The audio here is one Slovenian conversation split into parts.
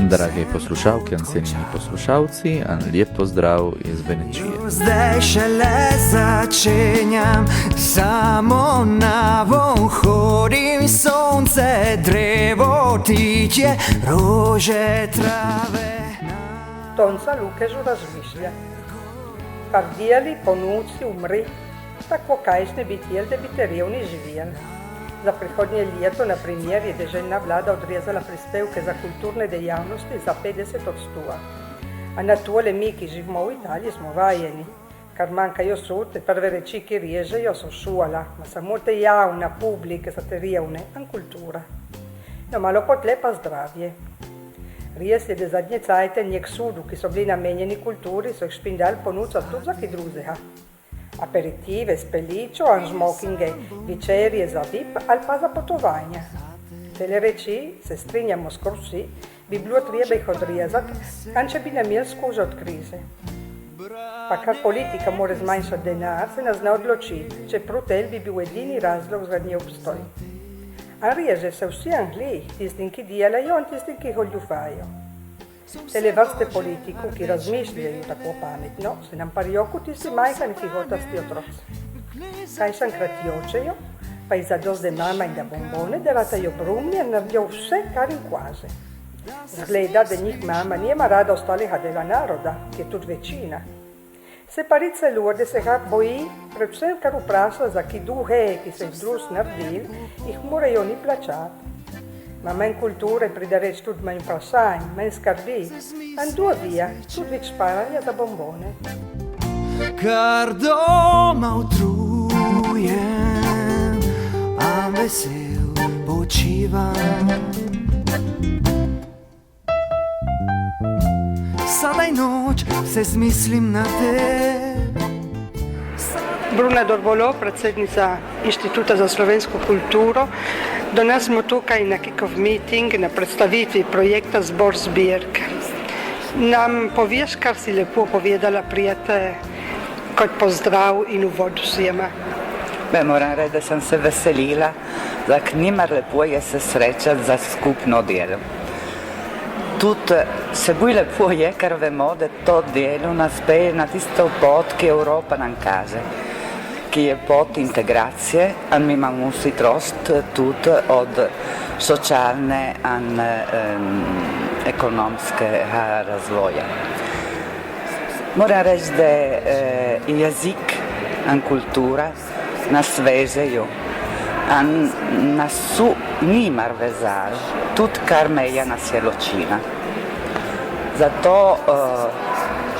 Drage poslušalke, cenjeni poslušalci, lep pozdrav iz Benečije. Zdaj šele začenjam, samo na von hodim, sonce, drevo, ptičje, rože, trave. Tonca Lukežu razmišlja. Kar dijeli, ponuci, umri, tako kajšne bi htjeli, da bi te revni živjeli. Za prihodnje leto, na primer, je deželna vlada odrezala prispevke za kulturne dejavnosti za 50%. A na tole mi, ki živimo v Italiji, smo vajeni. Kar manjkajo so te prve reči, ki režejo, so šola, ma samo te javna, publike, so te revne, in kultura. No, malo potle pa zdravje. Res je, da zadnje cajte njek sudu, ki so bili namenjeni kulturi, so jih špindali ponuditi tudi za kaj drugega. Aperitive, speličo, anžmokinge, večerje za VIP ali pa za potovanja. Tele reči, se strinjamo skoro vsi, bi bilo treba jih odrezati, če bi nam imeli skuže od krize. Pa kar politika mora zmanjšati denar, se nas zna odločiti, čeprav tel bi bil edini razlog za nje obstoj. A reže se vsi Angliji, tistim, ki delajo in tistim, ki goljufajo. Tele vrste politikov, ki razmišljajo tako pametno, se nam parijo kot tisti majhani figotasti otroci. Kaj šankrat jočejo, pa jih zadost denarja in da bombone, da ratajo brumlje in naredijo vse, kar jim kvaže. Zgleda, da njih mama nima rada ostalega dela naroda, ki je tudi večina. Se pa ri celo, da se ga boji, predvsem kar vpraša za ki duhe, ki se jih drus naredili, jih morajo ni plačati. Ma manj kulture pride reč tudi manj vprašanj, manj skrbi, in dovija tudi več šparanja za bombone. Kar doma utrujem, a vesel počivam. Sadaj noč se zmislim na te. Bruna Dorbolo, predsednica Inštituta za slovensko kulturo. Danes smo tukaj na kick-off meeting, na predstavitvi projekta Zbor zbirk. Nam poveš, kar si lepo povedala, prijete, kot pozdrav in uvod vsema? Moram reči, da sem se veselila, da nimar lepo je se srečati za skupno delo. Tudi se bolj lepo je, ker vemo, da to delo nas peje na tisto pot, ki Evropa nam kaže, ki je pot integracije, in mi imamo vsi trost tudi od socialne in ekonomskega razvoja. Moram reči, da jezik in kultura nas vežejo in nas su nimar vezali, tudi kar meja nas je ločina. Zato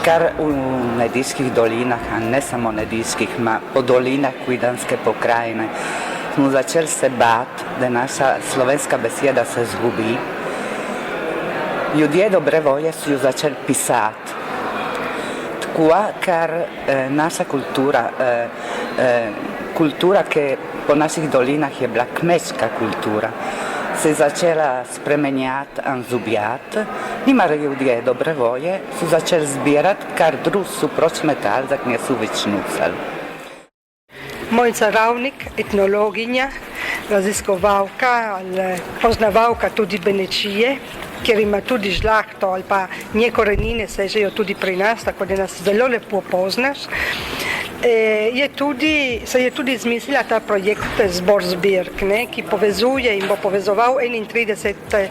kar v Nediških dolinah, a ne samo Nediških, ma po dolinah Kvidanske pokrajine, smo začeli se bati, da naša slovenska beseda se zgubi. Ljudje dobre volje so jo začeli pisati. Tako, ker naša kultura, ki po naših dolinah je bila kmečka kultura, se je začela spremenjati in zubjati. Nimar ljudje dobre volje so začeli zbirati, kar drug so proč metali, da nje so več nucali. Mojca Ravnik, etnologinja, raziskovalka, poznavalka tudi Benečije, kjer ima tudi žlahto ali pa nje korenine sežejo tudi pri nas, tako da nas zelo lepo poznaš. Se je tudi izmislila ta projekt Zbor zbirk, ki povezuje in bo povezoval 31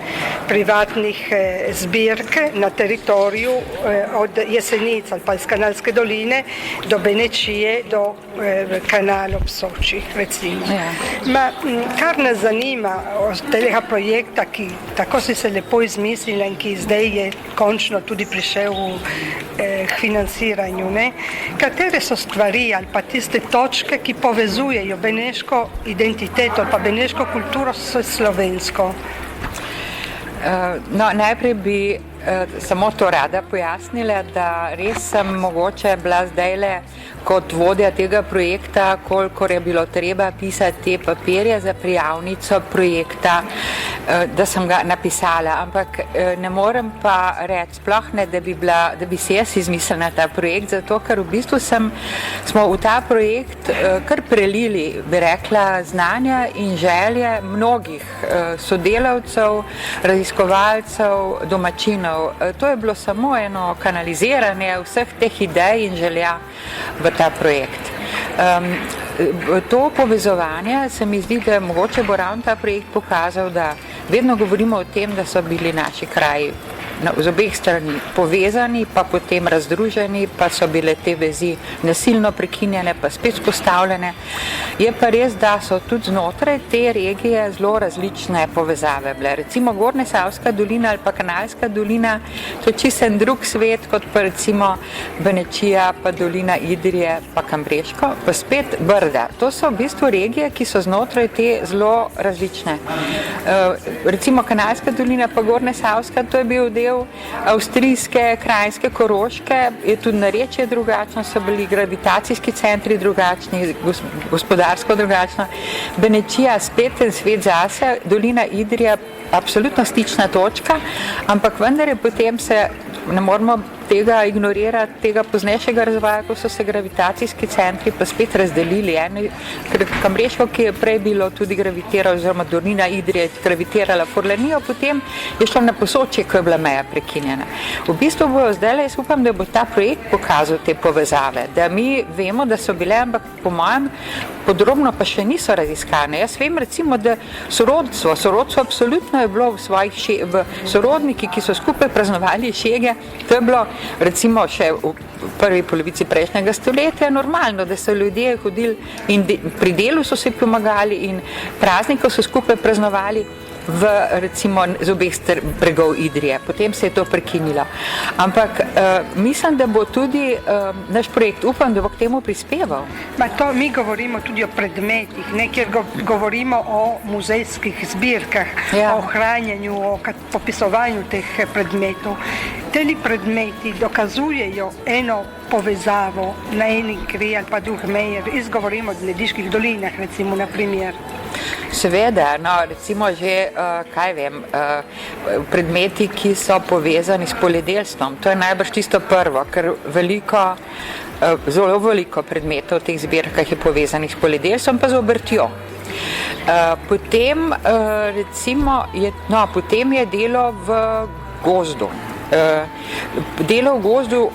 privatnih zbirk na teritoriju od Jesenic ali pa iz Kanalske doline do Benečije, do kanala ob Soči, recimo. Ja. Kar nas zanima od tega projekta, ki tako si se lepo izmislila in ki zdaj je končno tudi prišel k financiranju, katere so stvari ali pa tiste točke, ki povezujejo beneško identiteto ali pa beneško kulturo s slovensko? Najprej bi samo to rada pojasnila, da res sem mogoče bila zdajle kot vodja tega projekta, kolikor je bilo treba pisati te papirje za prijavnico projekta, da sem ga napisala, ampak ne morem pa reči sploh ne, da bi se jaz izmislila ta projekt, zato ker v bistvu smo v ta projekt kar prelili, bi rekla, znanja in želje mnogih sodelavcev, raziskovalcev, domačinov. To je bilo samo eno kanaliziranje vseh teh idej in želja v ta projekt. To povezovanje se mi zdi, da mogoče bo ravno ta projekt pokazal, da vedno govorimo o tem, da so bili naši kraji z obeh strani povezani, pa potem razdruženi, pa so bile te vezi nasilno prekinjene, pa spet spostavljene. Je pa res, da so tudi znotraj te regije zelo različne povezave bile. Recimo Gornjesavska dolina ali pa Kanalska dolina, to je čisto en drug svet, kot pa recimo Benečija, pa dolina Idrije, pa Kambreško, pa spet Brda. To so v bistvu regije, ki so znotraj te zelo različne. Recimo Kanalska dolina pa Gornjesavska, to je bil del avstrijske, krajinske, koroške, je tudi narečje drugačno, so bili gravitacijski centri drugačni, gospodarsko drugačno. Benečija spet en svet zase, dolina Idrija absolutno stična točka, ampak vendar je potem se, ne moramo tega ignorirati, tega poznejšega razvoja, ko so se gravitacijski centri pa spet razdelili. Kambreško, ki je prej bilo tudi gravitiralo, oziroma dolina Idrije gravitirala Forlanijo, potem je šlo na Posočje, ko je bila meja prekinjena. V bistvu bojo zdaj, jaz upam, da bo ta projekt pokazal te povezave, da mi vemo, da so bile, ampak po mojem podrobno pa še niso raziskane. Jaz vem recimo, da sorodstvo absolutno je bilo v sorodniki, ki so skupaj praznovali šege, to je bilo recimo še v prvi polovici prejšnjega stoletja normalno, da so ljudje hodili in pri delu so se pomagali in praznikov so skupaj praznovali recimo z obeh bregov Idrije. Potem se je to prekinilo. Ampak mislim, da bo tudi naš projekt, upam, da bo k temu prispeval. Mi govorimo tudi o predmetih, nekjer govorimo o muzejskih zbirkah, o ohranjanju, o popisovanju teh predmetov. Teli predmeti dokazujejo eno povezavo na eni kri ali pa drug mejer. Izgovorimo o Nediških dolinah, recimo, na primer. Seveda, recimo že, predmeti, ki so povezani s poljedelstvom, to je najbrž tisto prvo, ker zelo veliko predmetov v teh zbirkah je povezanih s poljedelstvom, pa z obrtjo. Potem je delo v gozdu. Delo v gozdu,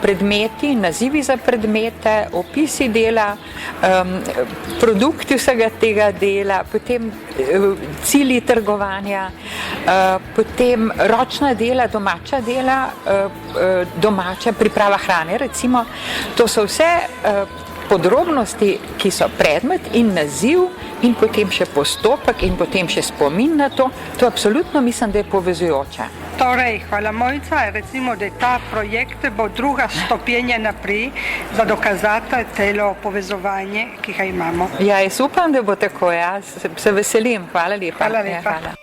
predmeti, nazivi za predmete, opisi dela, produkti vsega tega dela, potem cilji trgovanja, potem ročna dela, domača priprava hrane, recimo. To so vse podrobnosti, ki so predmet in naziv in potem še postopek in potem še spomin na to. To absolutno mislim, da je povezujoče. Torej, hvala Mojca, recimo, da ta projekt bo druga stopnja naprej za dokazati telo povezovanje, ki ga imamo. Ja, jaz upam, da bo tako, se veselim. Hvala lepa. Hvala lepa. Hvala.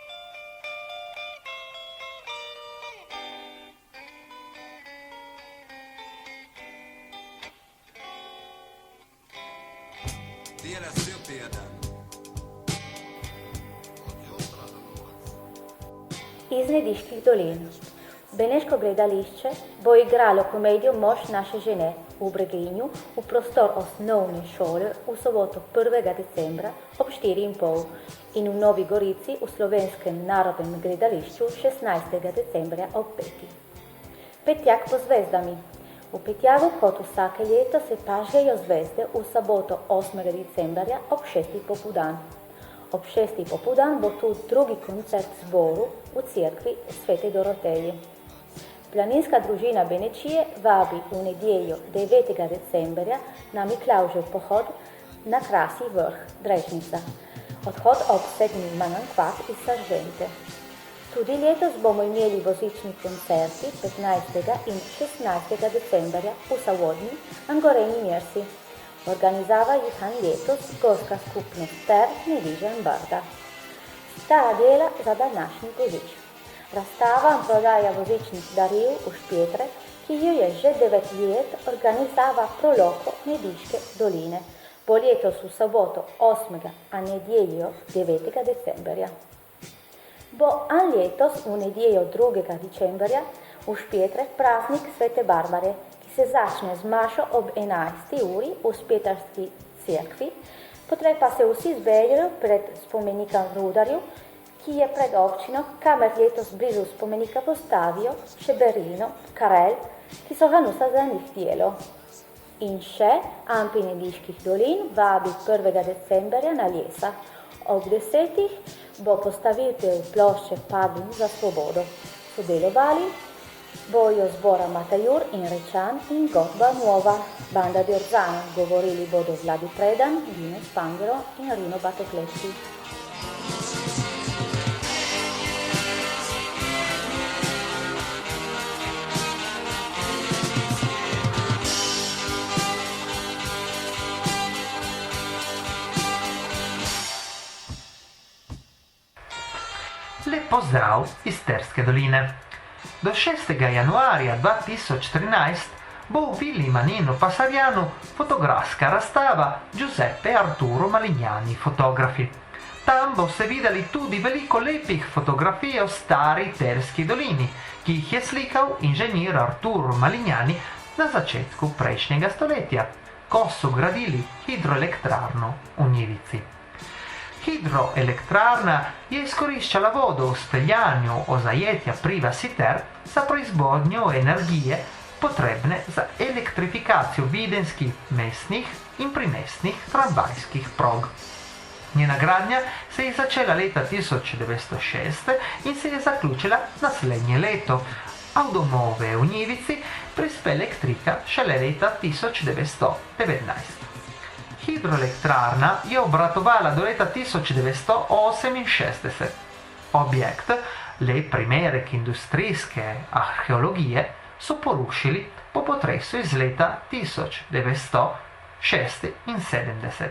Iz Nediških dolin. Beneško gledališče bo igralo komedijo Mož naše žene v Breginju v prostor osnovne šole v soboto 1. decembra ob 4:30 in v Novi Gorici v Slovenskem narodnem gledališču 16. decembra ob 5. Petjak po zvezdami. V Petjagu kot vsake leto se pažejo zvezde v soboto 8. decembra ob 6. popoldan. Ob 6. popoldan bo tu drugi koncert zboru v cerkvi Svete Doroteje. Planinska družina Benečije vabi v nedeljo 9. decembra na Miklavžev pohod na Krasji vrh Drežnica. Odhod ob 7. Mangankvat iz Saržente. Tudi letos bomo imeli božični koncerti 15. in 16. decembra v Savodni, Angoreni Mirsi. Organizava jih letos gorska skupnost ter Nediža in Brda. Stara dela za današnji božič. Razstava in prodaja božičnih daril v Špetre, ki jo je že 9 let organizava Proloko Nediške doline, bo letos v soboto 8. a nedeljo 9. decembra. bo an letos v nedjeljo 2. decembra v Špetreh praznik Svete Barbare, ki se začne z mašo ob 11. uri v Špetrski cerkvi, potem pa se vsi zberejo pred spomenikom Rudarju, ki je pred občino, kamer letos blizu spomenika postavijo še berlino, karel, ki so ga nosa za njih delo. In še Ampine Liških dolin vabi 1. decembra na Lesa. Ob 10. bo postavitev plošče Pavlin za svobodo. Sodelovali bojo zbora Matajur in Rečan in Godba Nuova, banda di Orzano. Govorili bodo Vladi Predan, Dino Spangero in Rino Batocletti. Lep pozdrav iz Terske doline. Do 6. januarja 2013 bo v Vili Manino Pasarjanu fotografska razstava Giuseppe Arturo Malignani fotografi. Tam boste videli tudi veliko lepih fotografij o stari Terski dolini, ki jih je slikal inženir Arturo Malignani na začetku prejšnjega stoletja, ko so gradili hidroelektrarno v Njivici. Hidroelektrarna je izkoriščala vodo v speljanju zajetja Priva Siter za proizvodnjo energije potrebne za elektrifikacijo videnskih mestnih in primestnih tramvajskih prog. Njena gradnja se je začela leta 1906 in se je zaključila naslednje leto, a v domove v Njivici prispe elektrika šele leta 1919. Hidroelektrarna je obratovala do leta 1968. Objekt, lep primerek industrijske arheologije, so porušili po potresu iz leta 1976.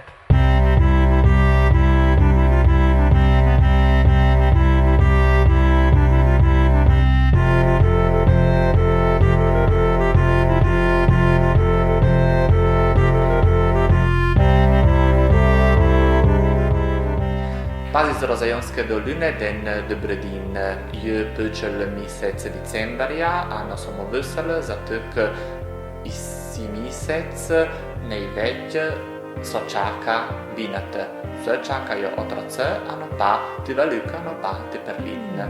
Pazi z Rozajonske doline den Dobredin je počel mesec decembrja, a nas smo veseli, zato ker isi mesec največ so čaka vinate. Se čakajo otroci, ano pa ti velika, ano pa ti perlin.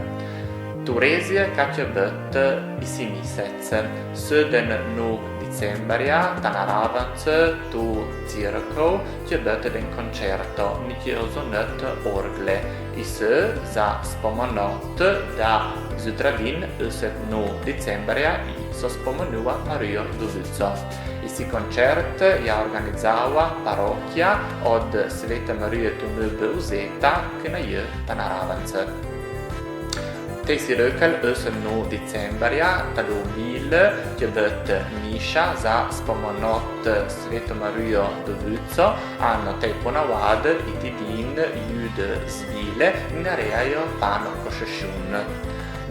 Tu rezje, kad će biti isi mesec, 7. decembrja, ta naravance, tu cirkov, će biti den koncerto, niti ozonet orgle. I se za spomenut da zutradin 7. decembrja so spomenula Marijo Dovico. Isi koncert je organizala parokija od Svete Marije Tunube vzeta, ki na je ta naravance. Te si rekel 8. decembrja, tado mile, će biti miša za spomenut Sveto Marijo Dovico, a na tej ponavadi iti din jude zvile in narejajo pano prošešun.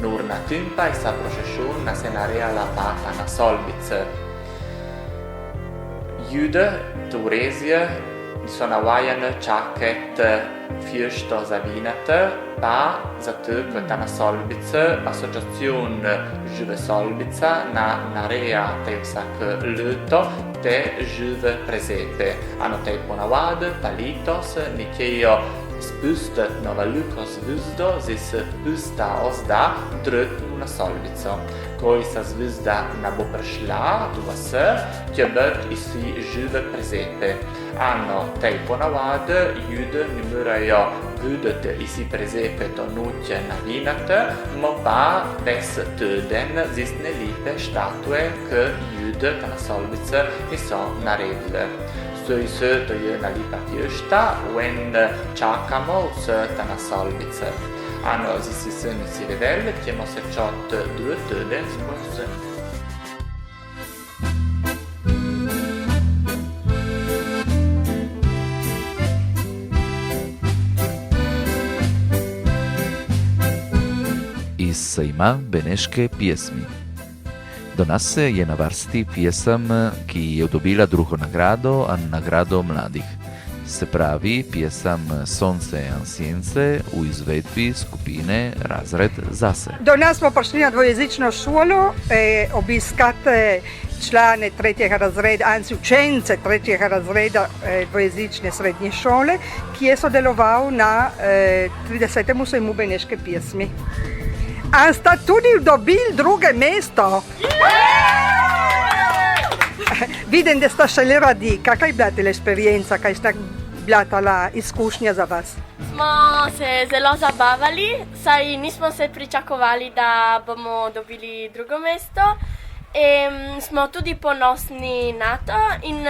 Nur na tim pa sa prošešun nas je narejala pata na solbice. Jude, tu rezje, so navajene čaket fješto za vinete, pa zato, ker ta na solbice, asociacijon Žive solbica nareja te vsak leto te žive prezepe. Ano te ponavadi, pa letos nekjejo spustet na veliko zvizdo, zdaj se pusta ozda drtnu na solbico. Ko sa zvizda ne bo prišla, tu se, će biti isi žive prezepe. Ano, tej ponavadi, jude ne morajo videti isi prezepe to noče na vinete, ma pa ves teden zistne lepe štatue, ki jude na solbice so naredile. To je na lipa fješta, when čakamo vse ta na solbice. Ano, zisi se nisi vedeli, ćemo se čot 2 teden zbog. Iz sejma Beneške pjesmi. Do nas je na vrsti pjesem, ki je dobila drugo nagrado, a nagrado mladih. se pravi pjesam Sonce Ansjence u izvedbi skupine Razred Zase. Do nas smo prišli na dvojezično šolo obiskati člane tretjega razreda, anzi učence tretjega razreda dvojezične srednje šole, ki je sodeloval na 30. sejmu beneške pjesmi. A sta tudi dobili druge mesto. Vidim, da sta šele radi. Kakaj je bila ta esperienca, kaj sta bila ta izkušnja za vas? Smo se zelo zabavali, saj nismo se pričakovali, da bomo dobili drugo mesto. Smo tudi ponosni na to in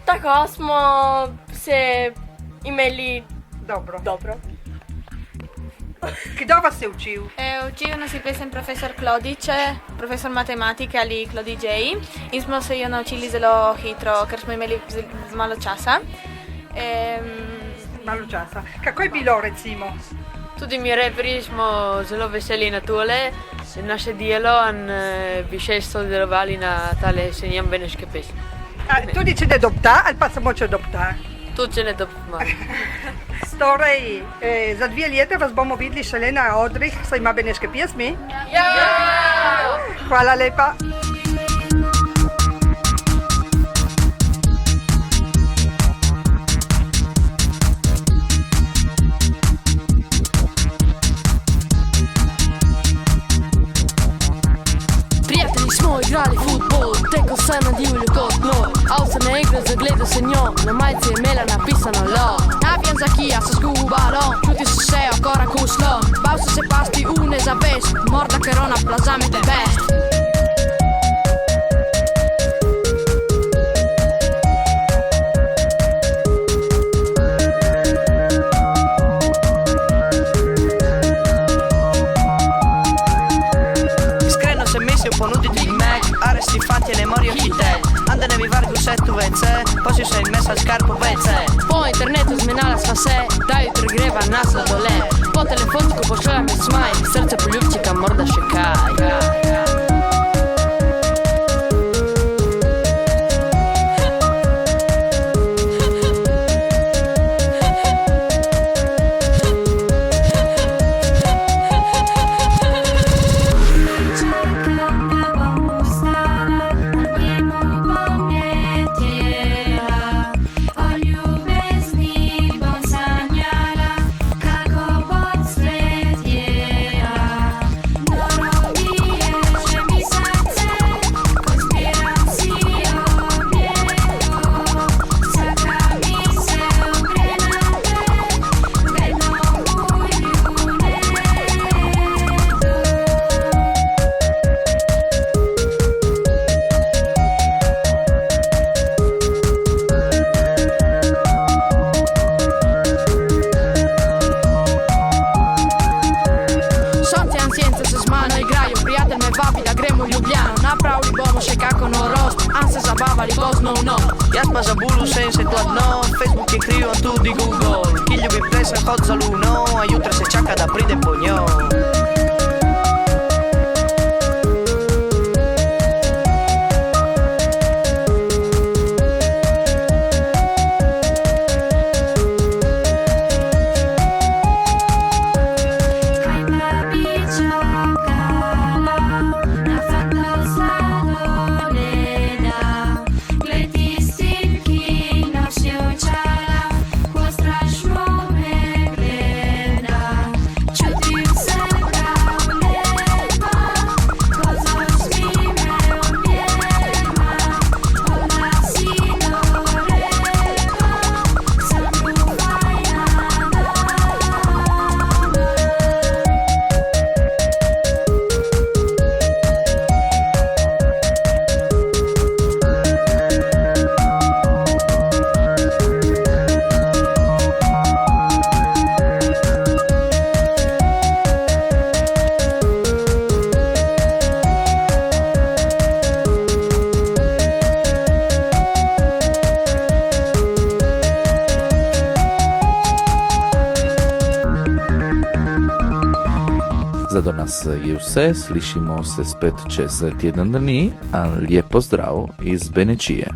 tako smo se imeli dobro. Kdo vas je učil? Učil nas je pesem profesor Klodiče, profesor matematike ali Klodičej, in smo se jo naučili zelo hitro, ker smo imeli malo časa. Malo časa. Kako je bilo, recimo? Tudi mi reperi smo zelo veseli na tole, naše delo in bi še sodelovali na tale sejem beneške pesmi. Tudi če ne dobta ali pa samo če dobta? Tudi če ne dobta. Torej, za 2 leta vas bomo videli šele na odrih sejma beneške pjesmi? Ja! Hvala lepa. Prijatelji smo igrali futbol, teko se na divlju kot nor. Avserne igre zagledal se njo, na majici je imela napisano lo. Navijam za Kija so skubalo, čuti so se o koraku slon. Bal so se pasti v nezavest, morda ker ona plazame the best. Ponuditi il Mac, arresti fatti e le mori occhite. Anda ne vivar gusettu vece, posi se il mesa scarpo vece. Po internetu zmenala sva se, da jutri greva na sladoled. Po telefončku pošlja mi smaj, srce poljubčika morda še kaj. Jaz pa za bulu sem se tladno, Facebook je krivo tudi Google. Ki ljubi plesen hod za luno, a jutra se čaka da pride po njo. Za danas je vse, slišimo se spet čez teden dni, a lijep pozdrav iz Benečije.